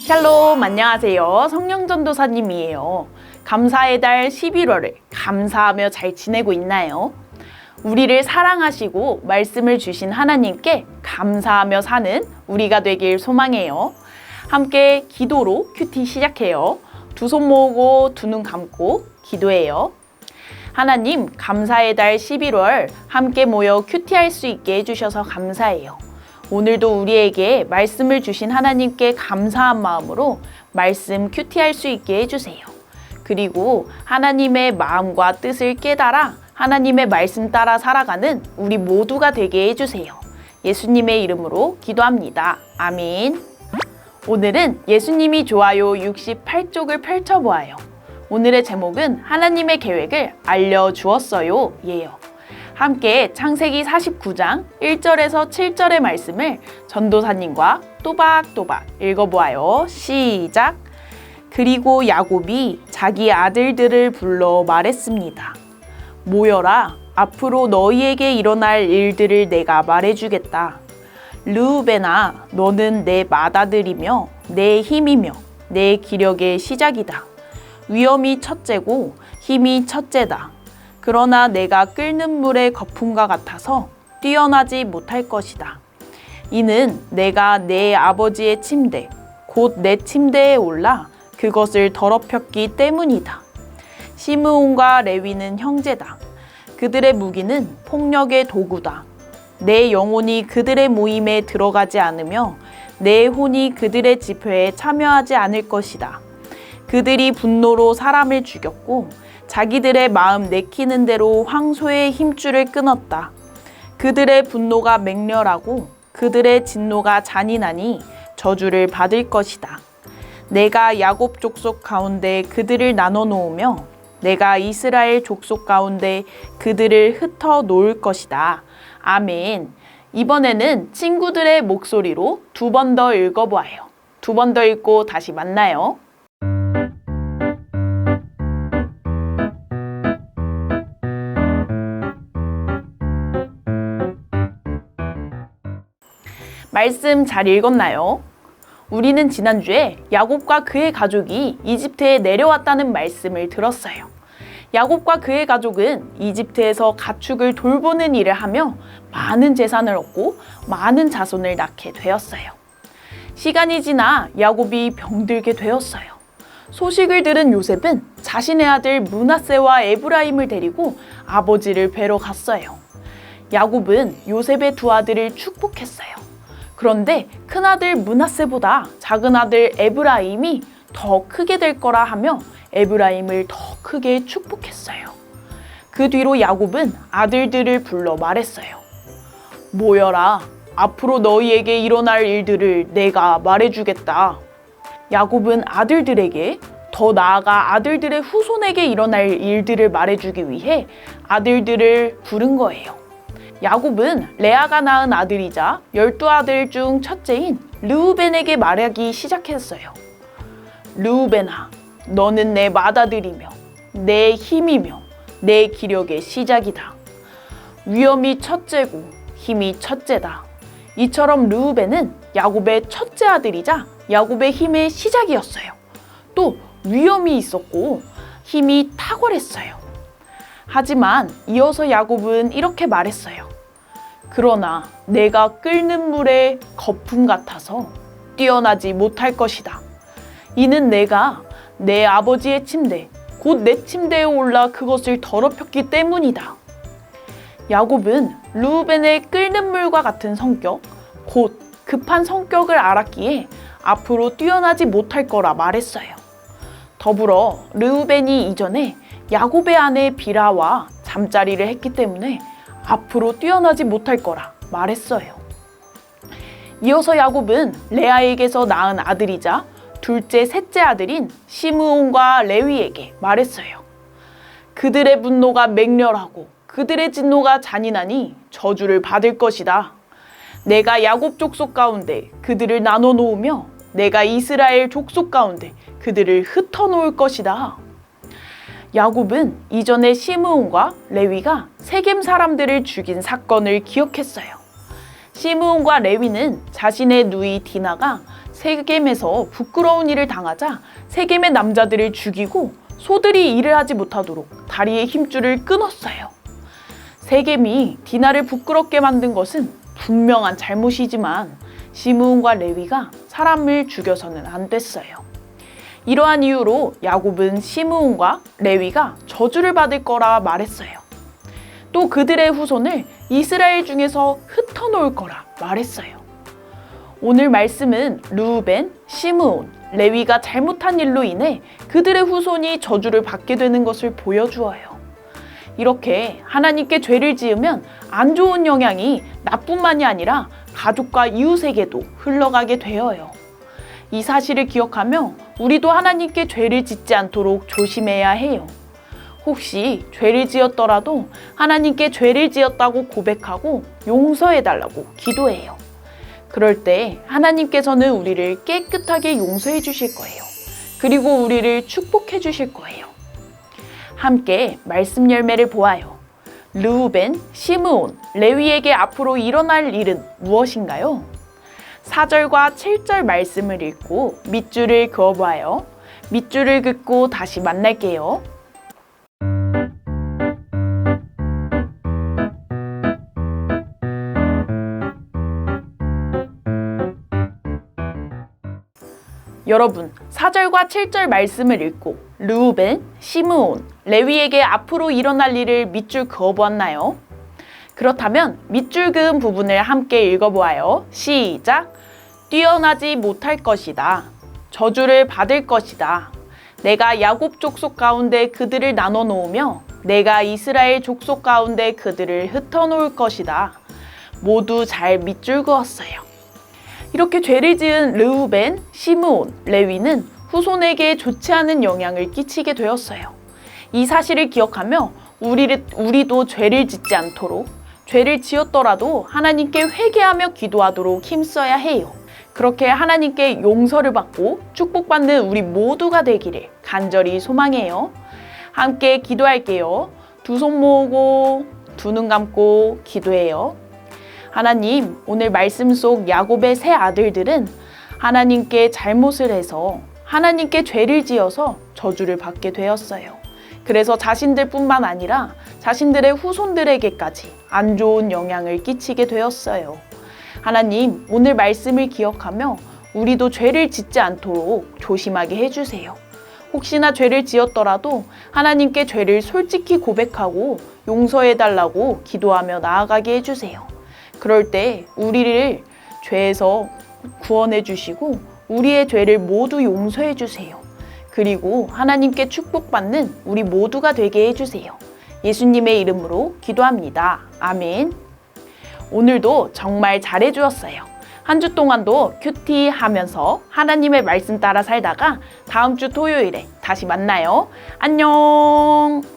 샬롬, 안녕하세요. 성령전도사님이에요. 감사의 달 11월을 감사하며 잘 지내고 있나요? 우리를 사랑하시고 말씀을 주신 하나님께 감사하며 사는 우리가 되길 소망해요. 함께 기도로 큐티 시작해요. 두 손 모으고 두 눈 감고 기도해요. 하나님, 감사의 달 11월 함께 모여 큐티할 수 있게 해주셔서 감사해요. 오늘도 우리에게 말씀을 주신 하나님께 감사한 마음으로 말씀 큐티할 수 있게 해주세요. 그리고 하나님의 마음과 뜻을 깨달아 하나님의 말씀 따라 살아가는 우리 모두가 되게 해주세요. 예수님의 이름으로 기도합니다. 아멘. 오늘은 예수님이 좋아요 68쪽을 펼쳐보아요. 오늘의 제목은 하나님의 계획을 알려주었어요 예요. 함께 창세기 49장 1절에서 7절의 말씀을 전도사님과 또박또박 읽어보아요. 시작! 그리고 야곱이 자기 아들들을 불러 말했습니다. 모여라, 앞으로 너희에게 일어날 일들을 내가 말해주겠다. 르우벤아, 너는 내 맏아들이며 내 힘이며 내 기력의 시작이다. 위엄이 첫째고 힘이 첫째다. 그러나 내가 끓는 물의 거품과 같아서 뛰어나지 못할 것이다. 이는 내가 내 아버지의 침대, 곧 내 침대에 올라 그것을 더럽혔기 때문이다. 시므온과 레위는 형제다. 그들의 무기는 폭력의 도구다. 내 영혼이 그들의 모임에 들어가지 않으며 내 혼이 그들의 집회에 참여하지 않을 것이다. 그들이 분노로 사람을 죽였고 자기들의 마음 내키는 대로 황소의 힘줄을 끊었다. 그들의 분노가 맹렬하고 그들의 진노가 잔인하니 저주를 받을 것이다. 내가 야곱 족속 가운데 그들을 나눠 놓으며 내가 이스라엘 족속 가운데 그들을 흩어 놓을 것이다. 아멘. 이번에는 친구들의 목소리로 두 번 더 읽어보아요. 두 번 더 읽고 다시 만나요. 말씀 잘 읽었나요? 우리는 지난주에 야곱과 그의 가족이 이집트에 내려왔다는 말씀을 들었어요. 야곱과 그의 가족은 이집트에서 가축을 돌보는 일을 하며 많은 재산을 얻고 많은 자손을 낳게 되었어요. 시간이 지나 야곱이 병들게 되었어요. 소식을 들은 요셉은 자신의 아들 므낫세와 에브라임을 데리고 아버지를 뵈러 갔어요. 야곱은 요셉의 두 아들을 축복했어요. 그런데 큰아들 므낫세보다 작은아들 에브라임이 더 크게 될 거라 하며 에브라임을 더 크게 축복했어요. 그 뒤로 야곱은 아들들을 불러 말했어요. 모여라, 앞으로 너희에게 일어날 일들을 내가 말해주겠다. 야곱은 아들들에게, 더 나아가 아들들의 후손에게 일어날 일들을 말해주기 위해 아들들을 부른 거예요. 야곱은 레아가 낳은 아들이자 12아들 중 첫째인 르우벤에게 말하기 시작했어요. 르우벤아, 너는 내 맏아들이며 내 힘이며 내 기력의 시작이다. 위엄이 첫째고 힘이 첫째다. 이처럼 르우벤은 야곱의 첫째 아들이자 야곱의 힘의 시작이었어요. 또 위엄이 있었고 힘이 탁월했어요. 하지만 이어서 야곱은 이렇게 말했어요. 그러나 내가 끓는 물의 거품 같아서 뛰어나지 못할 것이다. 이는 내가 내 아버지의 침대, 곧 내 침대에 올라 그것을 더럽혔기 때문이다. 야곱은 르우벤의 끓는 물과 같은 성격, 곧 급한 성격을 알았기에 앞으로 뛰어나지 못할 거라 말했어요. 더불어 르우벤이 이전에 야곱의 아내 비라와 잠자리를 했기 때문에 앞으로 뛰어나지 못할 거라 말했어요. 이어서 야곱은 레아에게서 낳은 아들이자 둘째, 셋째 아들인 시므온과 레위에게 말했어요. 그들의 분노가 맹렬하고 그들의 진노가 잔인하니 저주를 받을 것이다. 내가 야곱 족속 가운데 그들을 나눠 놓으며 내가 이스라엘 족속 가운데 그들을 흩어 놓을 것이다. 야곱은 이전에 시므온과 레위가 세겜 사람들을 죽인 사건을 기억했어요. 시므온과 레위는 자신의 누이 디나가 세겜에서 부끄러운 일을 당하자 세겜의 남자들을 죽이고 소들이 일을 하지 못하도록 다리의 힘줄을 끊었어요. 세겜이 디나를 부끄럽게 만든 것은 분명한 잘못이지만 시므온과 레위가 사람을 죽여서는 안 됐어요. 이러한 이유로 야곱은 시므온과 레위가 저주를 받을 거라 말했어요. 또 그들의 후손을 이스라엘 중에서 흩어놓을 거라 말했어요. 오늘 말씀은 르우벤, 시므온, 레위가 잘못한 일로 인해 그들의 후손이 저주를 받게 되는 것을 보여주어요. 이렇게 하나님께 죄를 지으면 안 좋은 영향이 나뿐만이 아니라 가족과 이웃에게도 흘러가게 되어요. 이 사실을 기억하며 우리도 하나님께 죄를 짓지 않도록 조심해야 해요. 혹시 죄를 지었더라도 하나님께 죄를 지었다고 고백하고 용서해달라고 기도해요. 그럴 때 하나님께서는 우리를 깨끗하게 용서해 주실 거예요. 그리고 우리를 축복해 주실 거예요. 함께 말씀 열매를 보아요. 르우벤, 시므온, 레위에게 앞으로 일어날 일은 무엇인가요? 4절과 7절 말씀을 읽고 밑줄을 그어봐요. 밑줄을 긋고 다시 만날게요. 여러분, 4절과 7절 말씀을 읽고 르우벤, 시므온, 레위에게 앞으로 일어날 일을 밑줄 그어보았나요? 그렇다면 밑줄 그은 부분을 함께 읽어보아요. 시작! 뛰어나지 못할 것이다. 저주를 받을 것이다. 내가 야곱 족속 가운데 그들을 나눠 놓으며 내가 이스라엘 족속 가운데 그들을 흩어 놓을 것이다. 모두 잘 밑줄 그었어요. 이렇게 죄를 지은 르우벤, 시므온, 레위는 후손에게 좋지 않은 영향을 끼치게 되었어요. 이 사실을 기억하며 우리도 죄를 짓지 않도록, 죄를 지었더라도 하나님께 회개하며 기도하도록 힘써야 해요. 그렇게 하나님께 용서를 받고 축복받는 우리 모두가 되기를 간절히 소망해요. 함께 기도할게요. 두 손 모으고 두 눈 감고 기도해요. 하나님, 오늘 말씀 속 야곱의 세 아들들은 하나님께 잘못을 해서 하나님께 죄를 지어서 저주를 받게 되었어요. 그래서 자신들뿐만 아니라 자신들의 후손들에게까지 안 좋은 영향을 끼치게 되었어요. 하나님, 오늘 말씀을 기억하며 우리도 죄를 짓지 않도록 조심하게 해주세요. 혹시나 죄를 지었더라도 하나님께 죄를 솔직히 고백하고 용서해달라고 기도하며 나아가게 해주세요. 그럴 때 우리를 죄에서 구원해 주시고 우리의 죄를 모두 용서해 주세요. 그리고 하나님께 축복받는 우리 모두가 되게 해주세요. 예수님의 이름으로 기도합니다. 아멘. 오늘도 정말 잘해 주었어요. 한 주 동안도 큐티 하면서 하나님의 말씀 따라 살다가 다음 주 토요일에 다시 만나요. 안녕.